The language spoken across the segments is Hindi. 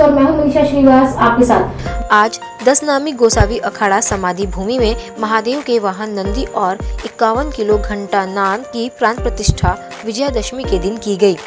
और मैं हूं मनीषा श्रीवास आपके साथ। आज 10 नामी गोसावी अखाड़ा समाधि भूमि में महादेव के वाहन नंदी और 51 किलो घंटा नाद की प्राण प्रतिष्ठा विजयादशमी के दिन की गई।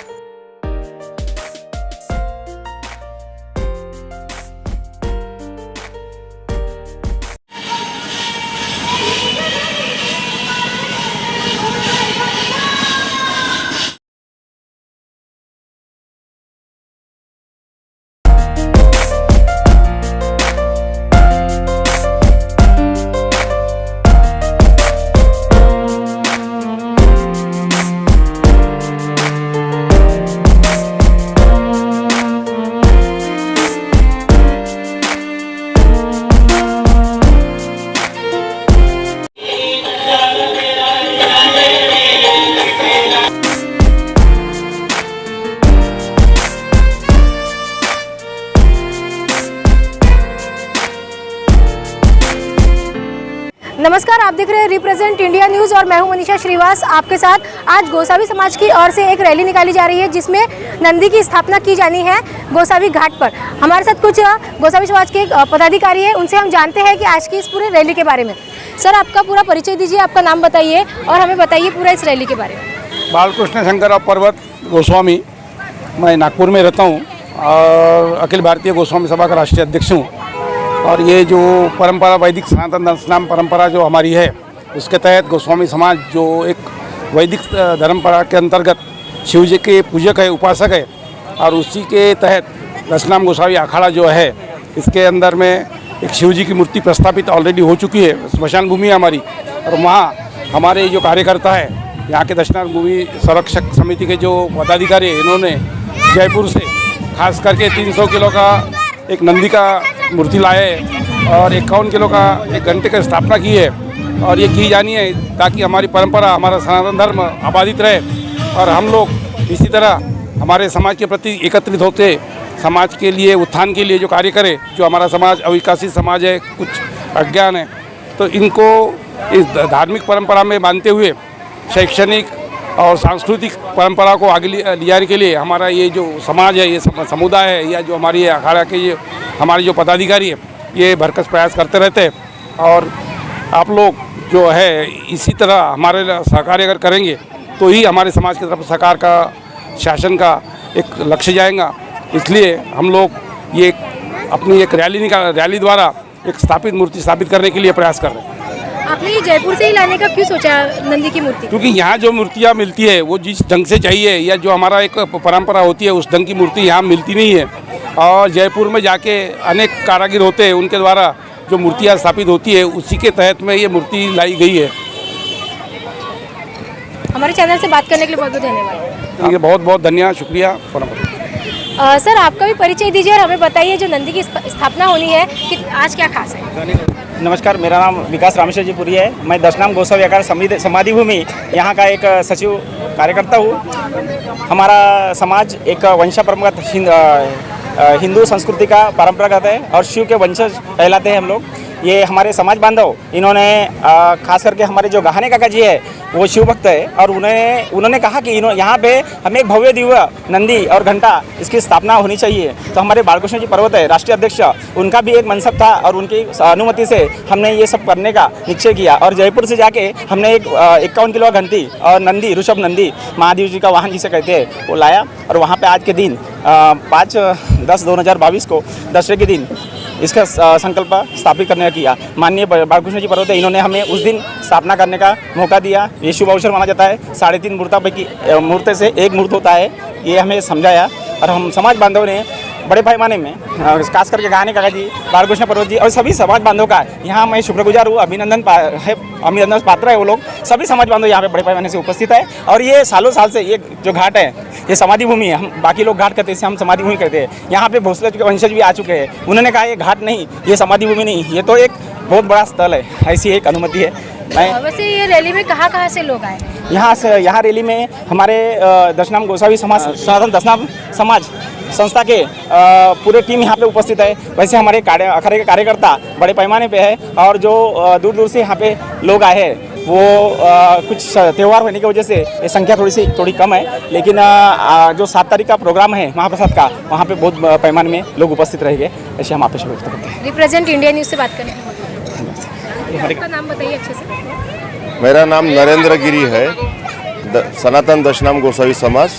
नमस्कार, आप देख रहे हैं रिप्रेजेंट इंडिया न्यूज़ और मैं हूं मनीषा श्रीवास आपके साथ। आज गोसावी समाज की ओर से एक रैली निकाली जा रही है जिसमें नंदी की स्थापना की जानी है गोसावी घाट पर। हमारे साथ कुछ गोसावी समाज के पदाधिकारी हैं, उनसे हम जानते हैं कि आज की इस पूरे रैली के बारे में। सर, आपका पूरा परिचय दीजिए, आपका नाम बताइए और हमें बताइए पूरा इस रैली के बारे में। बालकृष्ण शंकर पर्वत गोस्वामी, मैं नागपुर में रहता हूँ और अखिल भारतीय गोस्वामी सभा का राष्ट्रीय अध्यक्ष हूँ। और ये जो परंपरा वैदिक सनातन दर्शनाम परंपरा जो हमारी है, उसके तहत गोस्वामी समाज जो एक वैदिक धर्मपरा के अंतर्गत शिव जी के पूजक है, उपासक है, और उसी के तहत दशनाम गोसावी अखाड़ा जो है, इसके अंदर में एक शिव जी की मूर्ति प्रस्थापित ऑलरेडी हो चुकी है। स्मशान भूमि है हमारी, और वहाँ हमारे जो कार्यकर्ता है, यहाँ के दशनाम भूमि संरक्षक समिति के जो पदाधिकारी है, इन्होंने जयपुर से खास करके 300 किलो का एक नंदी का मूर्ति लाए और 51 किलो का एक घंटे की स्थापना की है। और ये की जानी है ताकि हमारी परंपरा, हमारा सनातन धर्म आबादित रहे और हम लोग इसी तरह हमारे समाज के प्रति एकत्रित होते समाज के लिए उत्थान के लिए जो कार्य करें। जो हमारा समाज अविकसित समाज है, कुछ अज्ञान है, तो इनको इस धार्मिक परंपरा में बांधते हुए शैक्षणिक और सांस्कृतिक परंपरा को आगे ले जाने के लिए हमारा ये जो समाज है, ये समुदाय है, या जो हमारी अखाड़ा के ये हमारे जो पदाधिकारी है, ये भरकस प्रयास करते रहते हैं। और आप लोग जो है इसी तरह हमारे सहकार्य अगर करेंगे तो ही हमारे समाज की तरफ सरकार का शासन का एक लक्ष्य जाएगा। इसलिए हम लोग ये अपनी एक रैली द्वारा एक स्थापित मूर्ति स्थापित करने के लिए प्रयास कर रहे हैं। आपने ये जयपुर से ही लाने का क्यों सोचा नंदी की मूर्ति? क्योंकि यहाँ जो मूर्तियाँ मिलती है वो जिस ढंग से चाहिए, या जो हमारा एक परंपरा होती है, उस ढंग की मूर्ति यहाँ मिलती नहीं है। और जयपुर में जाके अनेक कारीगर होते हैं, उनके द्वारा जो मूर्तियाँ स्थापित होती है, उसी के तहत में ये मूर्ति लाई गई है। हमारे चैनल से बात करने के लिए बहुत बहुत धन्यवाद। बहुत बहुत धन्यवाद, शुक्रिया। सर, आपका भी परिचय दीजिए और हमें बताइए जो नंदी की स्थापना होनी है कि आज क्या खास है। नमस्कार, मेरा नाम विकास रामेश्वर जी पुरी है। मैं दशनाम गोसावी अखाड़ा समाधि भूमि यहाँ का एक सचिव कार्यकर्ता हूँ। हमारा समाज एक वंशा परंपरागत हिंदू संस्कृति का परंपरागत है और शिव के वंशज कहलाते हैं हम लोग। ये हमारे समाज बांधव, इन्होंने खास करके हमारे जो गहाने काका जी है वो शिव भक्त है, और उन्होंने कहा कि यहाँ पे हमें एक भव्य दिव्य नंदी और घंटा इसकी स्थापना होनी चाहिए। तो हमारे बालकृष्ण जी पर्वत है राष्ट्रीय अध्यक्ष, उनका भी एक मनसब था और उनकी अनुमति से हमने ये सब करने का निश्चय किया। और जयपुर से जाके हमने एक 51 किलो घंटी और नंदी, ऋषभ नंदी, महादेव जी का वाहन जिसे कहते हैं, वो लाया। और वहाँ पर आज के दिन 5/10/2022 को दशहरे के दिन इसका संकल्प स्थापित करने का किया। माननीय बालकृष्ण जी पर्वत, इन्होंने हमें उस दिन स्थापना करने का मौका दिया। ये शुभ अवसर माना जाता है। 3.5 मूर्ति से एक मूर्त होता है, ये हमें समझाया। और हम समाज बांधव ने बड़े पैमाने में, खास करके गहाने काका जी, बालकृष्ण पर्वत जी और सभी समाज बांधव का यहाँ मैं शुक्रगुजार हूँ। अभिनंदन पात्र है वो लोग। सभी समाज बांधव यहाँ पे बड़े पैमाने से उपस्थित है। और ये सालों साल से ये जो घाट है, ये समाधि भूमि है। हम बाकी लोग घाट कहते हैं, हम समाधि भूमि कहते हैं। यहाँ पे भोसले के वंशज भी आ चुके हैं। उन्होंने कहा ये घाट नहीं, ये समाधि भूमि नहीं, ये तो एक बहुत बड़ा स्थल है। ऐसी एक अनुमति है। वैसे ये रैली में कहाँ से लोग आए? यहाँ रैली में हमारे दशनाम गोसावी समाज, सनातन दशनाम समाज संस्था के पूरे टीम यहाँ पे उपस्थित है। वैसे हमारे अखाड़े के कार्यकर्ता बड़े पैमाने पे है और जो दूर दूर से यहाँ पे लोग आए हैं वो कुछ त्यौहार होने की वजह से ये संख्या थोड़ी कम है, लेकिन जो 7 तारीख का प्रोग्राम है महाप्रसाद का, वहाँ पे बहुत पैमाने में लोग उपस्थित रहेंगे, ऐसे हम आप व्यक्त करते हैं। रिप्रेजेंट इंडिया न्यूज़ से बात करने आपका नाम बताइए अच्छे से। मेरा नाम नरेंद्र गिरी है, सनातन दशनाम गोसावी समाज,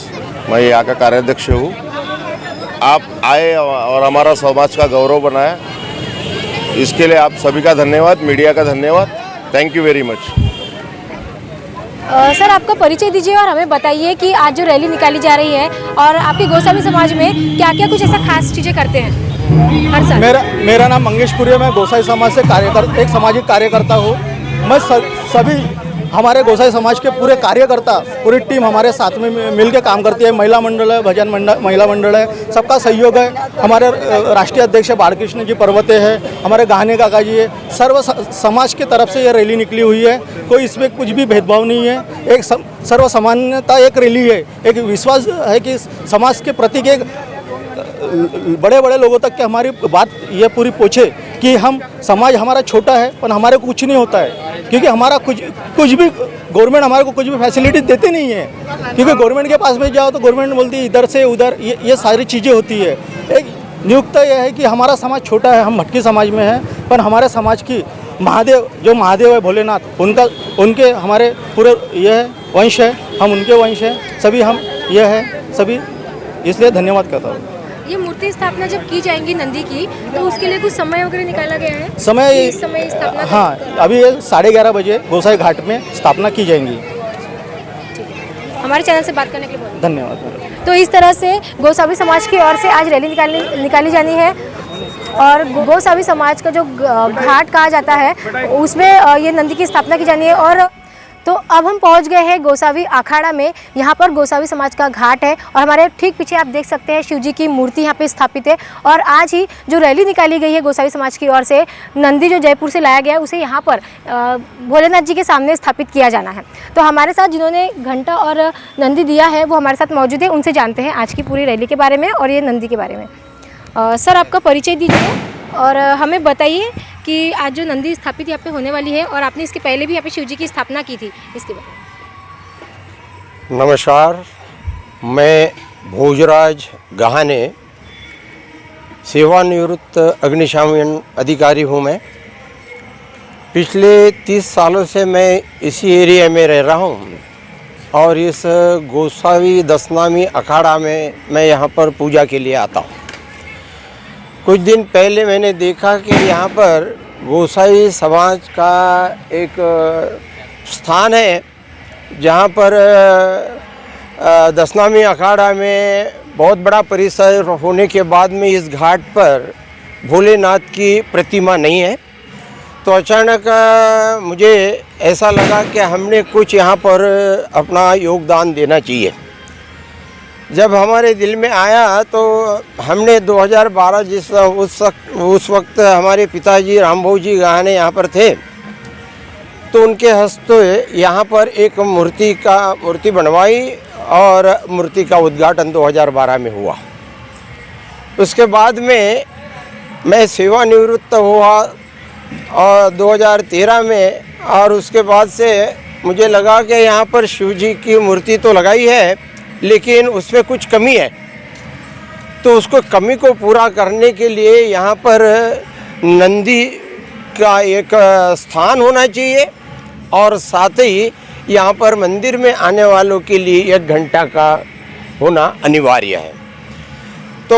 मैं यहाँ का कार्याध्यक्ष हूँ। आप आए और हमारा समाज का गौरव बनाया, इसके लिए आप सभी का धन्यवाद, मीडिया का धन्यवाद, thank you very much. Sir आपका परिचय दीजिए और हमें बताइए कि आज जो रैली निकाली जा रही है और आपके गोसावी समाज में क्या क्या कुछ ऐसा खास चीज़ें करते हैं हर साल। मेरा नाम मंगेश पुरी है, मैं गोसाई समाज से एक सामाजिक कार्यकर्ता हूँ। मैं सभी हमारे गोसाई समाज के पूरे कार्यकर्ता, पूरी टीम हमारे साथ में मिल के काम करती है। महिला मंडल है, भजन मंडल, महिला मंडल है, सबका सहयोग है। हमारे राष्ट्रीय अध्यक्ष बालकृष्ण जी पर्वते हैं, हमारे गहाने काका जी है। सर्व समाज की तरफ से ये रैली निकली हुई है, कोई इसमें कुछ भी भेदभाव नहीं है। एक सर्व सामान्यता एक रैली है, एक विश्वास है कि समाज के प्रति एक बड़े बड़े लोगों तक कि हमारी बात ये पूरी पहुँचे कि हम समाज हमारा छोटा है पर हमारे को कुछ नहीं होता है, क्योंकि हमारा कुछ भी गवर्नमेंट हमारे को कुछ भी फैसिलिटी देती नहीं है। क्योंकि गवर्नमेंट के पास में जाओ तो गवर्नमेंट बोलती है इधर से उधर, ये सारी चीज़ें होती है। एक नियुक्ता यह है कि हमारा समाज छोटा है, हम भटकी समाज में हैं, पर हमारे समाज की महादेव है भोलेनाथ, उनके हमारे पूरे ये है वंश है, हम उनके वंश हैं, सभी हम ये है सभी, इसलिए धन्यवाद करता हूँ। ये मूर्ति स्थापना जब की जाएंगी नंदी की, तो उसके लिए कुछ समय वगैरह निकाला गया है? समय स्थापना, हाँ, अभी 11:30 बजे गोसाई घाट में स्थापना की जाएंगी। हमारे चैनल से बात करने के लिए बहुत धन्यवाद। तो इस तरह से गोसावी समाज की ओर से आज रैली निकाली जानी है और गोसावी समाज का जो घाट कहा जाता है उसमें ये नंदी की स्थापना की जानी है। और तो अब हम पहुंच गए हैं गोसावी अखाड़ा में। यहाँ पर गोसावी समाज का घाट है और हमारे ठीक पीछे आप देख सकते हैं शिव जी की मूर्ति यहाँ पे स्थापित है। और आज ही जो रैली निकाली गई है गोसावी समाज की ओर से, नंदी जो जयपुर से लाया गया है उसे यहाँ पर भोलेनाथ जी के सामने स्थापित किया जाना है। तो हमारे साथ जिन्होंने घंटा और नंदी दिया है वो हमारे साथ मौजूद है, उनसे जानते हैं आज की पूरी रैली के बारे में और ये नंदी के बारे में। सर आपका परिचय दीजिए और हमें बताइए कि आज जो नंदी स्थापित यहाँ पे होने वाली है और आपने इसके पहले भी यहाँ पे शिव जी की स्थापना की थी, इसके बारे में। नमस्कार, मैं भोजराज गहाने सेवानिवृत्त अग्निशमन अधिकारी हूँ। मैं पिछले 30 सालों से मैं इसी एरिया में रह रहा हूँ और इस गोसावी दशनामी अखाड़ा में मैं यहाँ पर पूजा के लिए आता हूँ। कुछ दिन पहले मैंने देखा कि यहाँ पर गोसाई समाज का एक स्थान है जहाँ पर दशनामी अखाड़ा में बहुत बड़ा परिसर होने के बाद में इस घाट पर भोलेनाथ की प्रतिमा नहीं है। तो अचानक मुझे ऐसा लगा कि हमने कुछ यहाँ पर अपना योगदान देना चाहिए। जब हमारे दिल में आया तो हमने 2012 उस वक्त हमारे पिताजी रामभाऊ जी गहाने यहाँ पर थे, तो उनके हस्ते यहाँ पर एक मूर्ति बनवाई और मूर्ति का उद्घाटन 2012 में हुआ। उसके बाद में मैं सेवानिवृत्त हुआ और 2013 में, और उसके बाद से मुझे लगा कि यहाँ पर शिव जी की मूर्ति तो लगाई है लेकिन उसमें कुछ कमी है, तो उसको कमी को पूरा करने के लिए यहाँ पर नंदी का एक स्थान होना चाहिए और साथ ही यहाँ पर मंदिर में आने वालों के लिए 1 घंटा का होना अनिवार्य है। तो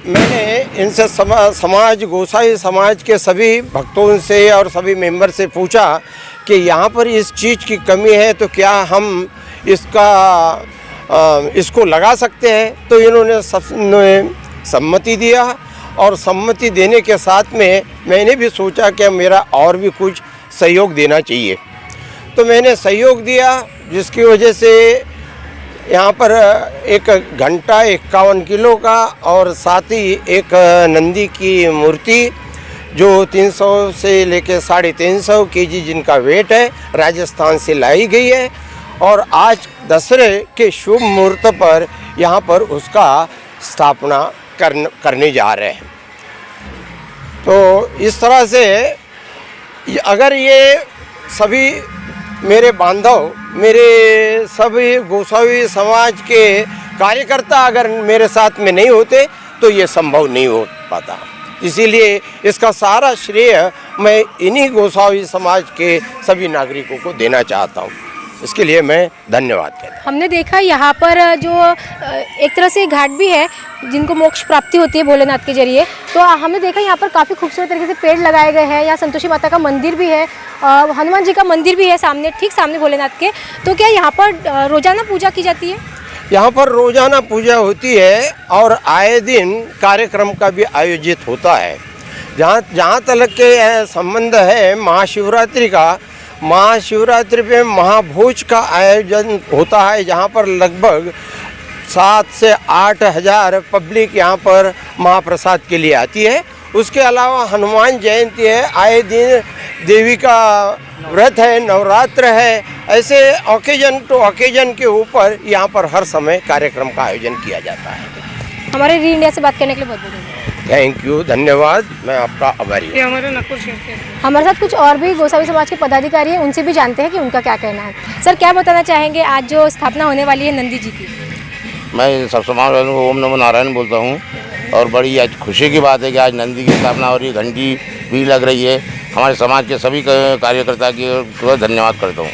मैंने इनसे समाज गोसाई समाज के सभी भक्तों से और सभी मेंबर से पूछा कि यहाँ पर इस चीज़ की कमी है तो क्या हम इसको लगा सकते हैं। तो इन्होंने सम्मति दिया और सम्मति देने के साथ में मैंने भी सोचा कि मेरा और भी कुछ सहयोग देना चाहिए। तो मैंने सहयोग दिया, जिसकी वजह से यहाँ पर एक घंटा 51 किलो का और साथ ही एक नंदी की मूर्ति जो 300 से लेकर 350 केजी जिनका वेट है, राजस्थान से लाई गई है और आज दशहरे के शुभ मुहूर्त पर यहाँ पर उसका स्थापना करने जा रहे हैं। तो इस तरह से अगर ये सभी मेरे बांधव, मेरे सभी गोसावी समाज के कार्यकर्ता अगर मेरे साथ में नहीं होते तो ये संभव नहीं हो पाता। इसीलिए इसका सारा श्रेय मैं इन्हीं गोसावी समाज के सभी नागरिकों को देना चाहता हूँ। इसके लिए मैं धन्यवाद कहता हूँ। हमने देखा यहाँ पर जो एक तरह से घाट भी है जिनको मोक्ष प्राप्ति होती है भोलेनाथ के जरिए, तो हमने देखा यहाँ पर काफ़ी खूबसूरत तरीके से पेड़ लगाए गए हैं। यहाँ संतोषी माता का मंदिर भी है, हनुमान जी का मंदिर भी है सामने, ठीक सामने भोलेनाथ के। तो क्या यहाँ पर रोजाना पूजा की जाती है? यहाँ पर रोजाना पूजा होती है और आए दिन कार्यक्रम का भी आयोजित होता है। जहाँ तक के संबंध है महाशिवरात्रि का, महाशिवरात्रि पे महाभोज का आयोजन होता है, जहाँ पर लगभग 7 से 8 हज़ार पब्लिक यहाँ पर महाप्रसाद के लिए आती है। उसके अलावा हनुमान जयंती है, आए दिन देवी का व्रत है, नवरात्र है। ऐसे ओकेजन टू ओकेजन के ऊपर यहाँ पर हर समय कार्यक्रम का आयोजन किया जाता है। हमारे री इंडिया से बात करने के लिए बहुत बहुत धन्यवाद। थैंक यू, धन्यवाद, मैं आपका आभारी हूँ। हमारे साथ कुछ और भी गोसावी समाज के पदाधिकारी हैं, उनसे भी जानते हैं कि उनका क्या कहना है। सर, क्या बताना चाहेंगे आज जो स्थापना होने वाली है नंदी जी की? मैं सब समाज वालों को ओम नमो नारायण बोलता हूँ और बड़ी आज खुशी की बात है कि आज नंदी की स्थापना हो रही है, घंटी भी लग रही है। हमारे समाज के सभी कार्यकर्ता की धन्यवाद करता हूँ।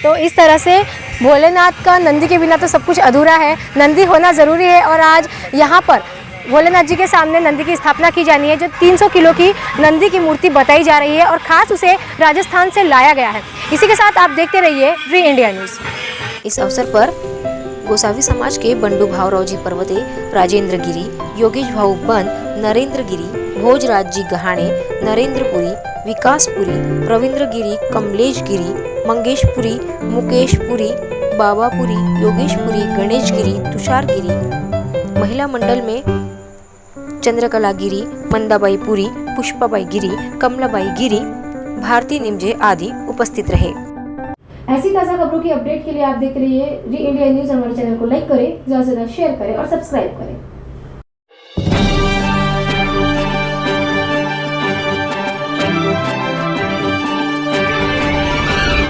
तो इस तरह से भोलेनाथ का नंदी के बिना तो सब कुछ अधूरा है, नंदी होना ज़रूरी है। और आज यहाँ पर भोलेनाथ जी के सामने नंदी की स्थापना की जानी है, जो 300 किलो की नंदी की मूर्ति बताई जा रही है और ख़ास उसे राजस्थान से लाया गया है। इसी के साथ आप देखते रहिए री इंडिया न्यूज़। इस अवसर पर गोसावी समाज के बंडू भावराव जी पर्वते, राजेंद्र गिरी, योगेश भाऊ बन, नरेंद्र गिरी, भोजराज जी गहाणे, नरेंद्रपुरी, विकासपुरी, रविंद्र गिरी, कमलेश गिरी, मंगेशपुरी, मुकेशपुरी, बाबापुरी, योगेशपुरी, गणेश गिरी, तुषार गिरी। महिला मंडल में चंद्रकला गिरी, मंदाबाई पुरी, पुष्पाबाई गिरी, कमलाबाई गिरी, भारती निमजे आदि उपस्थित रहे। ऐसी ताज़ा खबरों की अपडेट के लिए आप देख रहिए री इंडिया न्यूज़। हमारे चैनल को लाइक करें, ज़्यादा से ज़्यादा शेयर करें और सब्सक्राइब करें।